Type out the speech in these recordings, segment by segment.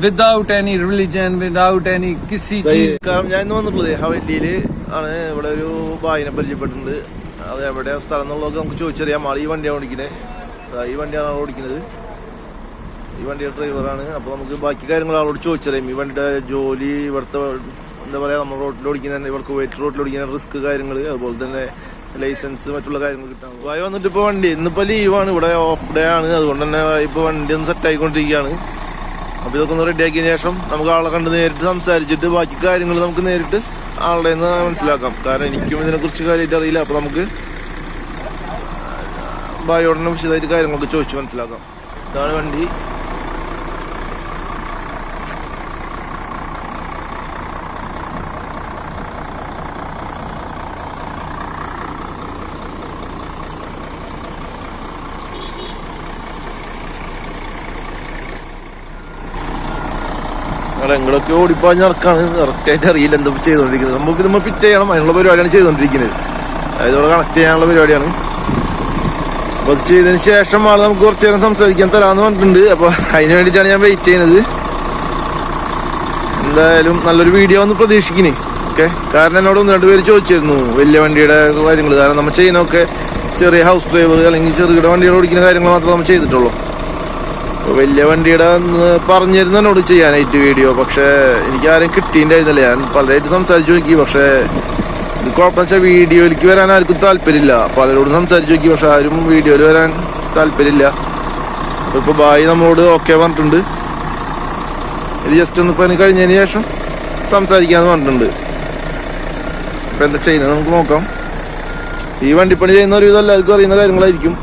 Without any religion, without any കിസി ചീസ്. കാരണം ഞാൻ ഇന്ന് വന്നിട്ടുള്ളത് ഹവേലിയില് ആണ്. ഇവിടെ ഒരു ഭായിനെ പരിചയപ്പെട്ടിട്ടുണ്ട്. അത് എവിടെ സ്ഥലം എന്നുള്ളതൊക്കെ നമുക്ക് ചോദിച്ചറിയാം. ആൾ ഈ വണ്ടിയാണ് ഓടിക്കുന്നത്. ഈ വണ്ടിയാണ് ആൾ ഓടിക്കുന്നത്. ഈ വണ്ടിയുടെ ഡ്രൈവറാണ്. അപ്പൊ നമുക്ക് ബാക്കി കാര്യങ്ങൾ ആളോട് ചോദിച്ചറിയാം. ഈ വണ്ടിയുടെ ജോലി, ഇവിടുത്തെ എന്താ പറയാ, നമ്മൾ റോട്ടിൽ ഓടിക്കുന്ന, ഇവർക്ക് വെയിറ്റ് റോട്ടിൽ ഓടിക്കുന്ന റിസ്ക് കാര്യങ്ങൾ, അതുപോലെ തന്നെ ലൈസൻസ്, മറ്റുള്ള കാര്യങ്ങൾ കിട്ടാൻ. വായി വന്നിട്ട് ഇപ്പൊ വണ്ടി ഇന്നിപ്പോ ലീവാണ്, ഇവിടെ ഓഫ് ഡേ ആണ്. അതുകൊണ്ട് തന്നെ ഇപ്പൊ വണ്ടി ഒന്ന് സെറ്റ് ആയിക്കൊണ്ടിരിക്കുകയാണ്. അപ്പൊ ഇതൊക്കെ ഒന്ന് റെഡിയാക്കിയതിനു ശേഷം നമുക്ക് ആളെ കണ്ട് നേരിട്ട് സംസാരിച്ചിട്ട് ബാക്കി കാര്യങ്ങൾ നമുക്ക് നേരിട്ട് ആളുടെ നിന്ന് മനസ്സിലാക്കാം. കാരണം എനിക്കും ഇതിനെ കുറിച്ച് കാര്യമായിട്ട് അറിയില്ല. അപ്പൊ നമുക്ക് ഭായിയോടനെ വിശദമായിട്ട് കാര്യങ്ങളൊക്കെ ചോദിച്ച് മനസ്സിലാക്കാം. ഇതാണ് വണ്ടി. എങ്ങളൊക്കെ ഓടിപ്പാഞ്ഞ് നടക്കാണ്. കറക്റ്റായിട്ട് അറിയില്ല എന്താ ചെയ്തോണ്ടിരിക്കുന്നത്. നമുക്ക് നമ്മൾ ഫിറ്റ് ചെയ്യണം, അതിനുള്ള പരിപാടിയാണ് ചെയ്തോണ്ടിരിക്കുന്നത്. അതായത് ഇവിടെ കണക്ട് ചെയ്യാനുള്ള പരിപാടിയാണ്. അപ്പൊ അത് ചെയ്തതിന് ശേഷം ആള് നമുക്ക് കുറച്ചു നേരം സംസാരിക്കാൻ തരാമെന്ന് പറഞ്ഞിട്ടുണ്ട്. അപ്പൊ അതിന് വേണ്ടിയിട്ടാണ് ഞാൻ വെയിറ്റ് ചെയ്യുന്നത്. എന്തായാലും നല്ലൊരു വീഡിയോ ഒന്ന് പ്രതീക്ഷിക്കുന്നേ. ഓക്കെ, കാരണം എന്നോട് 1-2 പേര് ചോദിച്ചിരുന്നു വലിയ വണ്ടിയുടെ കാര്യങ്ങൾ. കാരണം നമ്മൾ ചെയ്യുന്നതൊക്കെ ചെറിയ ഹൗസ് ഡ്രൈവർ അല്ലെങ്കിൽ ചെറുകിട വണ്ടികൾ ഓടിക്കുന്ന കാര്യങ്ങൾ മാത്രമേ നമ്മൾ ചെയ്തിട്ടുള്ളൂ. വലിയ വണ്ടിയുടെ പറഞ്ഞിരുന്നു എന്നോട് ചെയ്യാനായിട്ട് വീഡിയോ. പക്ഷെ എനിക്ക് ആരും കിട്ടിയിട്ടുണ്ടായിരുന്നില്ല. ഞാൻ പലരായിട്ട് സംസാരിച്ചു നോക്കി. പക്ഷെ ഇത് കുഴപ്പമെന്ന് വെച്ചാൽ വീഡിയോയിലേക്ക് വരാൻ ആർക്കും താല്പര്യമില്ല. പലരോടും സംസാരിച്ചു നോക്കി, പക്ഷെ ആരും വീഡിയോയിൽ വരാൻ താല്പര്യമില്ല. ഇപ്പൊ ബായി നമ്മളോട് ഓക്കെ പറഞ്ഞിട്ടുണ്ട്. ഇത് ജസ്റ്റ് ഒന്ന് പണി കഴിഞ്ഞതിന് ശേഷം സംസാരിക്കാന്ന് പറഞ്ഞിട്ടുണ്ട്. ഇപ്പൊ എന്താ ചെയ്യുന്നത് നമുക്ക് നോക്കാം. ഈ വണ്ടിപ്പണി ചെയ്യുന്ന ഒരുവിധം എല്ലാവർക്കും അറിയുന്ന കാര്യങ്ങളായിരിക്കും.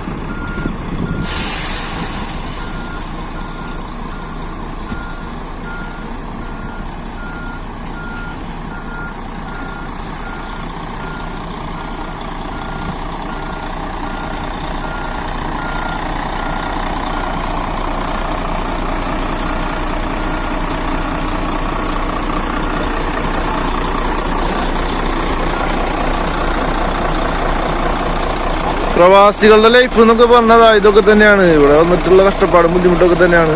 പ്രവാസികളുടെ ലൈഫ് എന്നൊക്കെ പറഞ്ഞത് ഇതൊക്കെ തന്നെയാണ്. ഇവിടെ വന്നിട്ടുള്ള കഷ്ടപ്പാടും ബുദ്ധിമുട്ടൊക്കെ തന്നെയാണ്.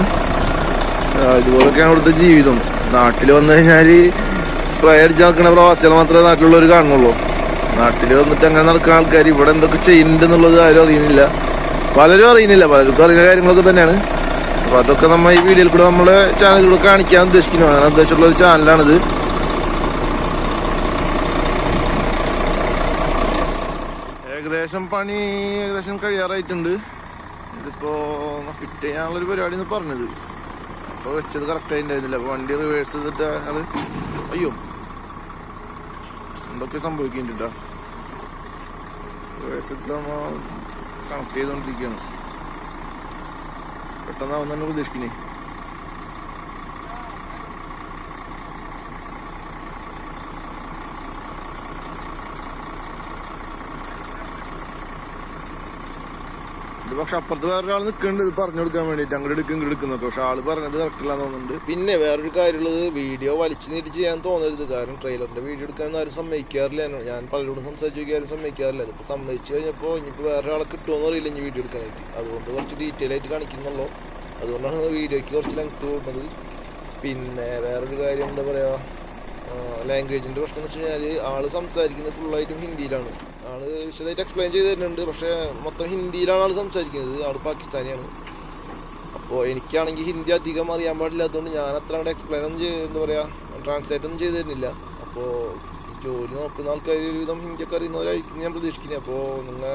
ഇതുപോലൊക്കെയാണ് ഇവിടുത്തെ ജീവിതം. നാട്ടിൽ വന്നു കഴിഞ്ഞാൽ സ്പ്രേ അടിച്ച് നടക്കുന്ന പ്രവാസികൾ മാത്രമേ നാട്ടിലുള്ളവർ കാണുന്നുള്ളൂ. നാട്ടിൽ വന്നിട്ട് അങ്ങനെ നടക്കുന്ന ആൾക്കാർ ഇവിടെ എന്തൊക്കെ ചെയ്യുന്നുണ്ടെന്നുള്ളത് ആരും അറിയുന്നില്ല. പലരും അറിയുന്നില്ല, പലർക്കും അറിയുന്ന കാര്യങ്ങളൊക്കെ തന്നെയാണ്. അപ്പൊ അതൊക്കെ നമ്മൾ ഈ വീഡിയോയിൽ കൂടെ നമ്മളെ ചാനലിലൂടെ കാണിക്കാൻ ഉദ്ദേശിക്കുന്നു. അങ്ങനെ ഉദ്ദേശമുള്ള ഒരു ചാനലാണിത്. പണി ഏകദേശം കഴിയാറായിട്ടുണ്ട്. ഇതിപ്പോ ഫിറ്റ് ചെയ്യാനുള്ളൊരു പരിപാടി എന്ന് പറഞ്ഞത്. അപ്പൊ വെച്ചത് കറക്റ്റ് ആയിട്ടുണ്ടായിരുന്നില്ല. അപ്പൊ വണ്ടി റിവേഴ്സ് ചെയ്തിട്ട് ആള് അയ്യോ എന്തൊക്കെ സംഭവിക്കുന്നുണ്ട്. റിവേഴ്സ് എടുത്ത് നമ്മ കണക്ട് ചെയ്തോണ്ടിരിക്കുകയാണ്. പെട്ടെന്നാവും തന്നെ പ്രതീക്ഷിക്കുന്നേ. ഇത് പക്ഷെ അപ്പുറത്ത് വേറൊരാൾ നിൽക്കുന്നുണ്ട് ഇത് പറഞ്ഞു കൊടുക്കാൻ വേണ്ടിയിട്ട്. അങ്ങോട്ട് എടുക്കും ഇങ്ങോട്ട് എടുക്കുന്നൊക്കെ. പക്ഷെ ആള് പറഞ്ഞത് കറക്റ്റില്ലാന്ന് തോന്നുന്നുണ്ട്. പിന്നെ വേറൊരു കാര്യമുള്ളത്, വീഡിയോ വലിച്ചു നീട്ടി ചെയ്യാൻ തോന്നരുത്. കാരണം ട്രെയിലറിന്റെ വീഡിയോ എടുക്കാൻ ആരും സമ്മതിക്കാറില്ല. ഞാൻ പലരോടും സംസാരിച്ചു നോക്കി ആരും സമ്മതിക്കാറില്ല. ഇതിപ്പോൾ സമ്മതിച്ചു കഴിഞ്ഞപ്പോൾ ഇനിയിപ്പോൾ വേറെ ആളെ കിട്ടുമെന്ന് അറിയില്ല ഇനി വീഡിയോ എടുക്കാനായിട്ട്. അതുകൊണ്ട് കുറച്ച് ഡീറ്റെയിൽ ആയിട്ട് കാണിക്കുന്നുള്ളൂ. അതുകൊണ്ടാണ് വീഡിയോയ്ക്ക് കുറച്ച് ലെങ്ത് കൂടുന്നത്. പിന്നെ വേറൊരു കാര്യം എന്താ പറയുക, ലാംഗ്വേജിൻ്റെ പ്രശ്നം എന്ന് വെച്ച് കഴിഞ്ഞാൽ ആള് സംസാരിക്കുന്നത് ഫുള്ളായിട്ടും ഹിന്ദിയിലാണ്. ആള് വിശദമായിട്ട് എക്സ്പ്ലെയിൻ ചെയ്ത് തരുന്നുണ്ട്. പക്ഷേ മൊത്തം ഹിന്ദിയിലാണ് ആൾ സംസാരിക്കുന്നത്. ആള് പാകിസ്ഥാനിയാണ്. അപ്പോൾ എനിക്കാണെങ്കിൽ ഹിന്ദി അധികം അറിയാൻ പാടില്ലാത്തതുകൊണ്ട് ഞാൻ അത്ര അങ്ങോട്ട് എക്സ്പ്ലെയിൻ ഒന്നും എന്താ പറയുക ട്രാൻസ്ലേറ്റ് ഒന്നും ചെയ്തു തരുന്നില്ല. അപ്പോൾ ജോലി നോക്കുന്ന ആൾക്കാർ ഒരുവിധം ഹിന്ദിയൊക്കെ അറിയുന്നവരായിരിക്കും ഞാൻ പ്രതീക്ഷിക്കുന്നത്. അപ്പോൾ നിങ്ങൾ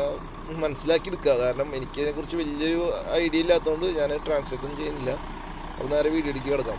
മനസ്സിലാക്കിയെടുക്കുക. കാരണം എനിക്കതിനെക്കുറിച്ച് വലിയൊരു ഐഡിയ ഇല്ലാത്തതുകൊണ്ട് ഞാൻ ട്രാൻസ്ലേറ്റ് ഒന്നും ചെയ്യുന്നില്ല. അപ്പോൾ നേരെ വീഡിയോയിലേക്ക് കിടക്കാം.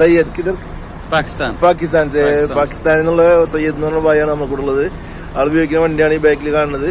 സയ്യദ്. കിധർ? പാകിസ്ഥാൻ. പാകിസ്ഥാൻ. പാകിസ്ഥാനിൽ നിന്നുള്ള സയ്യദ് എന്ന് പറഞ്ഞ ഭായിയാണ് നമ്മുടെ കൂടെ ഉള്ളത്. ആൾ ഉപയോഗിക്കുന്ന വണ്ടിയാണ് ഈ ബാക്കിൽ കാണുന്നത്.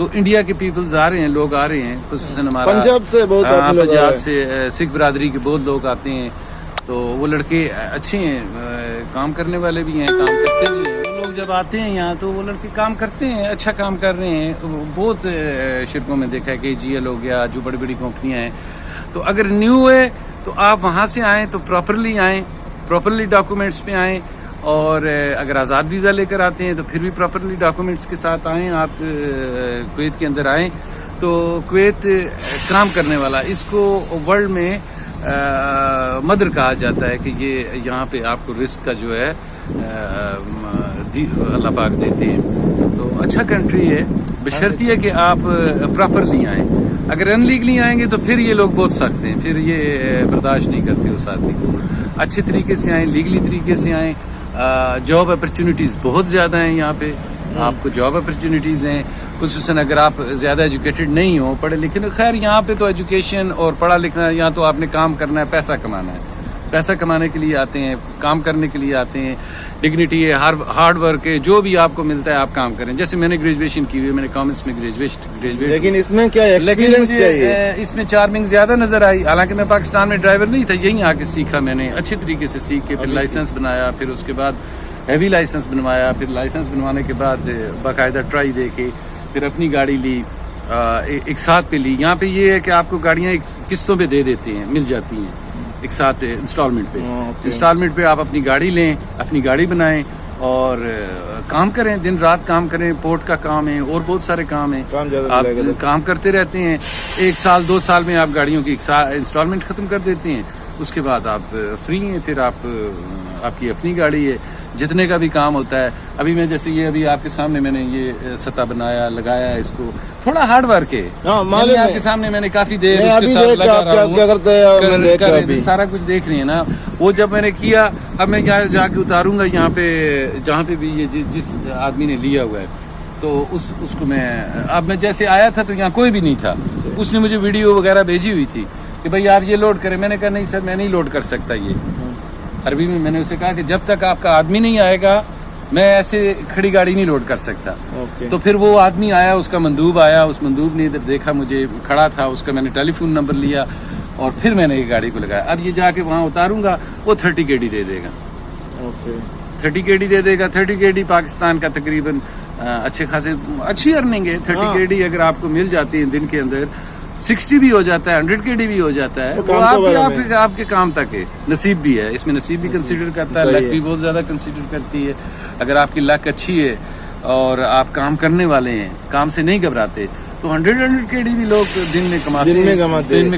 تو انڈیا کے پیپلز آ رہے ہیں, لوگ آ رہے ہیں, خصوصاً ہمارا پنجاب سے بہت آدمی لوگ آ رہے پنجاب ہیں. سے سکھ برادری کے بہت لوگ آتے ہیں. تو وہ لڑکے اچھے ہیں, کام کرنے والے بھی ہیں, کام کرتے بھی ہیں. وہ لوگ جب آتے ہیں یہاں تو وہ لڑکے کام کرتے ہیں, اچھا کام کر رہے ہیں. بہت شرکوں میں دیکھا ہے کہ جی ایل ہو گیا, جو بڑی بڑی کمپنیاں ہیں. تو اگر نیو ہے تو آپ وہاں سے آئیں تو پراپرلی آئیں, پراپرلی ڈاکومنٹس پہ آئیں. اور اگر آزاد ویزا لے کر آتے ہیں تو پھر بھی پراپرلی ڈاکومنٹس کے ساتھ آئیں. آپ کویت کے اندر آئیں تو کویت کام کرنے والا, اس کو ورلڈ میں مدر کہا جاتا ہے کہ یہ یہاں پہ آپ کو رزق کا جو ہے اللہ پاک دیتے ہیں. تو اچھا کنٹری ہے, بشرطیہ کہ آپ پراپرلی آئیں. اگر ان لیگلی آئیں گے تو پھر یہ لوگ بہت سخت ہیں, پھر یہ برداشت نہیں کرتے اس آدمی کو. اچھے طریقے سے آئیں, لیگلی طریقے سے آئیں. جاب اپرچونیٹیز بہت زیادہ ہیں یہاں پہ, آپ کو جاب اپرچونیٹیز ہیں. خصوصاً اگر آپ زیادہ ایجوکیٹڈ نہیں ہو, پڑھے لکھے, خیر یہاں پہ تو ایجوکیشن اور پڑھا لکھنا, یہاں تو آپ نے کام کرنا ہے, پیسہ کمانا ہے. پیسہ کمانے کے لیے آتے ہیں, کام کرنے کے لیے آتے ہیں. ڈگنیٹی ہے, ہارڈ ورک ہے, جو بھی آپ کو ملتا ہے آپ کام کریں. جیسے میں نے گریجویشن کی ہوئی ہے, میں نے کامرس میں گریجویٹ. لیکن اس میں کیا ایکسپیرینس چاہیے, اس میں چارمنگ زیادہ نظر آئی. حالانکہ میں پاکستان میں ڈرائیور نہیں تھا, یہیں آ کے سیکھا میں نے, اچھے طریقے سے سیکھ کے پھر لائسنس بنایا, پھر اس کے بعد ہیوی لائسنس بنوایا. پھر لائسنس بنوانے کے بعد باقاعدہ ٹرائی دے کے پھر اپنی گاڑی لی, ایک ساتھ پہ لی. یہاں پہ یہ ہے کہ آپ کو گاڑیاں قسطوں پہ دے دیتے ہیں, مل جاتی ہیں ایک ساتھ انسٹالمنٹ پہ. انسٹالمنٹ پہ آپ اپنی گاڑی لیں, اپنی گاڑی بنائیں اور کام کریں, دن رات کام کریں. پورٹ کا کام ہے اور بہت سارے کام ہیں, آپ کام کرتے رہتے ہیں. 1 سال 2 سال میں آپ گاڑیوں کی انسٹالمنٹ ختم کر دیتے ہیں. اس کے بعد آپ فری ہیں, پھر آپ کی اپنی گاڑی ہے. جتنے کا بھی کام ہوتا ہے, ابھی میں جیسے یہ ابھی آپ کے سامنے میں نے یہ سطح بنایا, لگایا, اس کو تھوڑا ہارڈ ورک ہے. آپ کے سامنے میں نے کافی دیر اس کے ساتھ لگا رہا ہوں, سارا کچھ دیکھ رہی ہیں نا. وہ جب میں نے کیا, اب میں جا کے اتاروں گا یہاں پہ جہاں پہ بھی یہ جس آدمی نے لیا ہوا ہے, تو اس کو اب میں جیسے آیا تھا تو یہاں کوئی بھی نہیں تھا. اس نے مجھے ویڈیو وغیرہ بھیجی ہوئی تھی کہ بھائی آپ یہ لوڈ کریں. میں نے کہا نہیں سر, میں نہیں لوڈ کر سکتا. یہ عربی میں نے اسے کہا کہ جب تک آپ کا آدمی نہیں آئے گا میں ایسے کھڑی گاڑی نہیں لوڈ کر سکتا. تو پھر وہ آدمی آیا, اس کا مندوب آیا, اس مندوب نے ادھر دیکھا مجھے کھڑا تھا, اس کا میں نے ٹیلی فون نمبر لیا اور پھر میں نے یہ گاڑی کو لگایا. اب یہ جا کے وہاں اتاروں گا, وہ 30 KD دے دے گا. 30 KD دے دے گا. 30 KD پاکستان کا تقریباً اچھے خاصے اچھی ارننگ ہے. 30 KD اگر آپ کو مل جاتی ہے دن کے اندر, 60 بھی ہو جاتا ہے, 100 KD بھی ہو جاتا ہے. وہ آپ کے کام تک ہے. نصیب بھی ہے, اس میں نصیب بھی کنسیڈر کرتا ہے, لک بھی بہت زیادہ کنسیڈر کرتی ہے. اگر آپ کی لک اچھی ہے اور آپ کام کرنے والے ہیں, کام سے نہیں گھبراتے, تو 100 KD بھی لوگ دن میں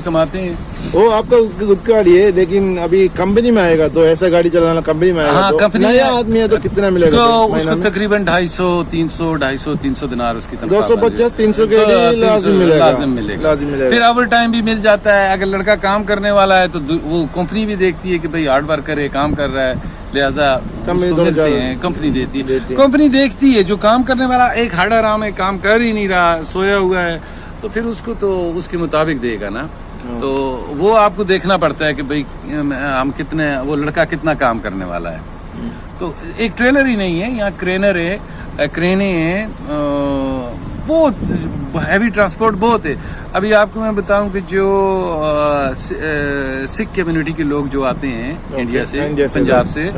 کماتے ہیں. وہ آپ کا خود کا گاڑی ہے, لیکن ابھی کمپنی میں آئے گا تو ایسا گاڑی چلانا کمپنی میں آئے گا, تو نیا آدمی ہے تو کتنا ملے گا اس کو؟ تقریباً 250 دینار اس کی تنخواہ. 250-300 KD لازم ملے گا. پھر اوور ٹائم بھی مل جاتا ہے. اگر لڑکا کام کرنے والا ہے تو وہ کمپنی بھی دیکھتی ہے کہ بھائی ہارڈ ورکر ہے, کام کر رہا ہے, لہٰذا ملتے ہیں. کمپنی دیتی ہے, کمپنی دیکھتی ہے جو کام کرنے والا ایک ہارڈ آرام ہے, کام کر ہی نہیں رہا, سویا ہوا ہے, تو پھر اس کو تو اس کے مطابق دے گا نا. تو وہ آپ کو دیکھنا پڑتا ہے کہ بھائی وہ لڑکا کتنا کام کرنے والا ہے. تو ایک ٹریلر ہی نہیں ہے, یہاں کرینر ہے, کرینے ہیں, بہت ہیوی ٹرانسپورٹ بہت ہے. ابھی آپ کو میں بتاؤں کہ جو سکھ کمیونٹی کے لوگ جو آتے ہیں انڈیا سے, پنجاب سے,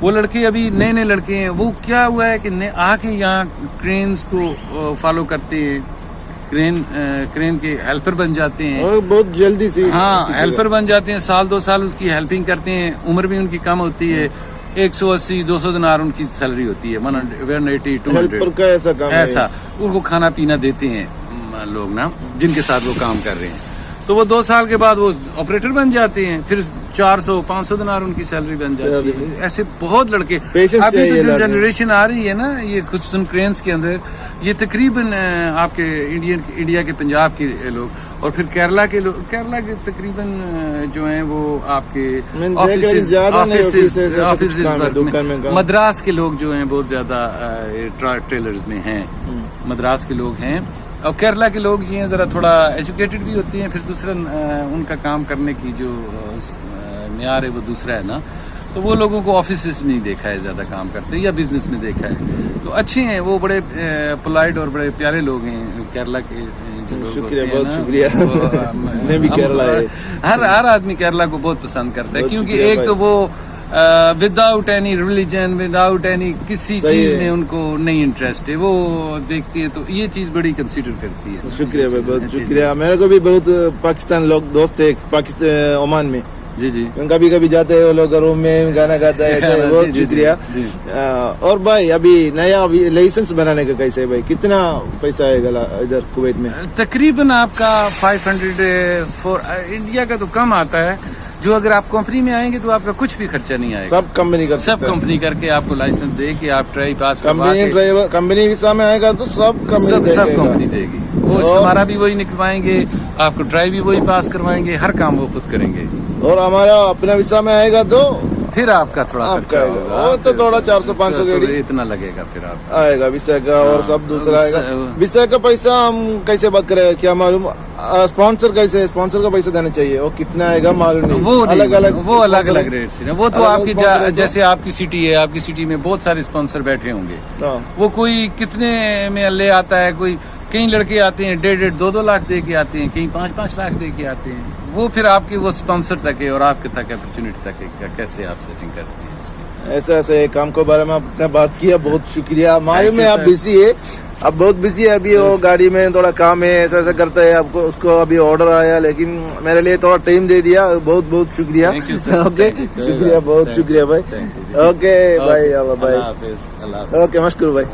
وہ لڑکے ابھی نئے لڑکے ہیں. وہ کیا ہوا ہے کہ آ کے یہاں کرینز کو فالو کرتے ہیں, کرین کے ہیلپر بن جاتے ہیں, بہت جلدی سے. ہاں, ہیلپر بن جاتے ہیں. 2 سال اس کی ہیلپنگ کرتے ہیں. عمر بھی ان کی کم ہوتی ہے. 180-200 دینار ان کی سیلری ہوتی ہے. 180-200 ایسا ان کو کھانا پینا دیتے ہیں لوگ نا, جن کے ساتھ وہ کام کر رہے ہیں. تو وہ 2 سال کے بعد وہ آپریٹر بن جاتے ہیں. پھر 400-500 دینار ان کی سیلری بن جاتی ہے. ایسے بہت لڑکے. ابھی تو جو جنریشن آ رہی ہے نا, یہ خصوصاً کرینس کے اندر, یہ تقریباً آپ کے انڈیا کے پنجاب کے لوگ, اور پھر کیرلا کے لوگ. کیرلا کے تقریباً جو ہیں وہ آپ کے آفیسز میں, مدراس کے لوگ جو ہیں بہت زیادہ ٹریلرز میں ہیں, مدراس کے لوگ ہیں. اور کیرلا کے لوگ یہ ہیں ذرا تھوڑا ایجوکیٹڈ بھی ہوتے ہیں. پھر دوسرا ان کا کام کرنے کی جو معیار ہے وہ دوسرا ہے نا. تو وہ لوگوں کو آفیسز میں ہی دیکھا ہے زیادہ کام کرتے یا بزنس میں دیکھا ہے. تو اچھے ہیں وہ, بڑے پولائٹ اور بڑے پیارے لوگ ہیں کیرلا کے جو لوگ شکریہ, ہوتے ہیں بہت شکریہ. میں بھی کیرلا ہے. ہر آدمی کیرلا کو بہت پسند کرتا ہے, بہت کیونکہ شکریہ ایک بھائی. تو وہ without any religion, without any کسی صحیح چیز ہے. میں ان کو نہیں انٹرسٹ ہے, وہ دیکھتی ہے تو یہ چیز بڑی کنسیڈر کرتی ہے. شکریہ بھائی, بہت شکریہ. میرے کو بھی بہت پاکستان لوگ دوست تھے پاکستان عمان میں, جی جی کبھی کبھی جاتے ہیں وہ لوگ روم میں گانا گاتا ہے ایسا. بہت شکریہ. اور بھائی ابھی نیا لائسنس بنانے کا کیسے ہے بھائی, کتنا پیسہ آئے گا ادھر کویت میں؟ تقریباً آپ کا 500 انڈیا کا تو کم آتا ہے, جو اگر آپ کمپنی میں آئیں گے تو آپ کا کچھ بھی خرچہ نہیں آئے گا. سب کمپنی کا, سب کمپنی کر کے آپ کو لائسنس دے کے آپ ٹرائی پاس کروا کے ڈرائیور کمپنی ویسا میں آئے گا تو سب کمپنی دے گی. وہ ہمارا بھی وہی نکلوائیں گے, آپ کو ڈرائی بھی وہی پاس کروائیں گے, ہر کام وہ خود کریں گے. اور ہمارا اپنا ویسا میں آئے گا تو پھر آپ کا تھوڑا خرچہ ہوگا, وہ تو تھوڑا 400-500 گاڑی اتنا لگے گا پھر آپ آئے گا ویسا کا. اور سب دوسرا آئے گا. ویسا کا پیسہ ہم کیسے بات کریں گے, کیا معلوم. اسپانسر کیسے, اسپانسر کا پیسہ دینا چاہیے, وہ کتنا آئے گا معلوم نہیں. وہ الگ الگ ریٹ سے, وہ تو آپ کی جیسے آپ کی سٹی ہے, آپ کی سٹی میں بہت سارے اسپانسر بیٹھے ہوں گے, وہ کوئی کتنے میں لے آتا ہے. کوئی کئی لڑکے آتے ہیں 1.5-2 لاکھ دے کے آتے ہیں, کہیں 5 لاکھ دے کے آتے ہیں. وہ پھر آپ کے وہ اسپانسر تک ہے اور آپ کے تک اپرچونیٹی تک ہے, کیسے آپ سیٹنگ کرتی ہیں اس کی. ایسے کام کے بارے میں آپ نے بات کیا, بہت شکریہ. معلوم ہے آپ بزی ہے, اب بہت بزی ہے ابھی. وہ گاڑی میں تھوڑا کام ہے, ایسا کرتا ہے. آپ کو اس کو ابھی آرڈر آیا, لیکن میرے لیے تھوڑا ٹائم دے دیا. بہت بہت شکریہ. اوکے شکریہ, بہت شکریہ بھائی. اوکے بھائی, اللہ بھائی. اوکے مشکور بھائی.